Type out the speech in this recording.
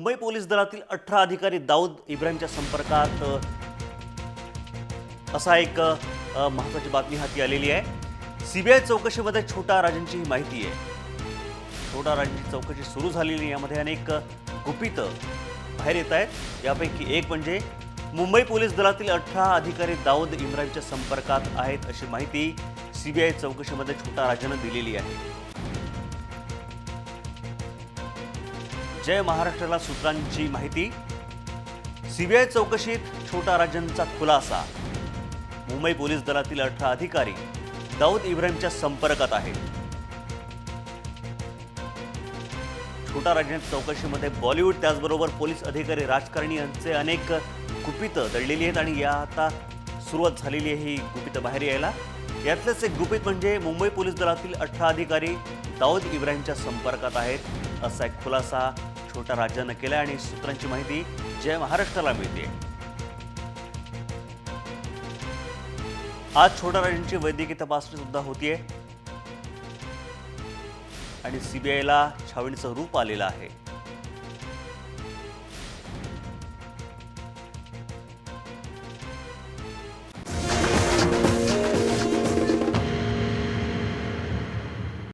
Mumbai police दलातील 18 अधिकारी दाऊद इब्राहिमच्या संपर्कात असा एक महत्त्वाची बातमी हाती आलेली आहे। सीबीआय चौकशीमध्ये छोटा राजनची ही माहिती आहे। छोटा राजनची चौकशी सुरू झालेली, यामध्ये अनेक गुपितं बाहेर येत आहेत। यापैकी एक म्हणजे मुंबई पोलीस दलातील 18 अधिकारी दाऊद इब्राहिमच्या संपर्कात आहेत अशी माहिती सीबीआय चौकशीमध्ये छोटा राजनने दिलेली आहे। जय महाराष्ट्राला सूत्रांची माहिती। सीबीआय चौकशीत छोटा राजनचा खुलासा। मुंबई पोलीस दलातील 18 अधिकारी दाऊद इब्राहिमच्या संपर्कात आहेत। छोटा राजन चौकशीमध्ये बॉलिवूड त्याचबरोबर पोलीस अधिकारी राजकारणी यांचे अनेक गुपितं दडलेली आहेत आणि या आता सुरुवात झालेली आहे ही गुपितं बाहेर यायला। यातलेच एक गुपित म्हणजे मुंबई पोलीस दलातील 18 अधिकारी दाऊद इब्राहिमच्या संपर्कात आहेत असा एक खुलासा छोटा राजनने केला आणि सूत्रांची माहिती जय महाराष्ट्राला मिळते। आज छोटा राजनची वैद्यकीय तपासणी सुद्धा होतीये आणि सीबीआयला छावणीचं रूप आलेलं आहे।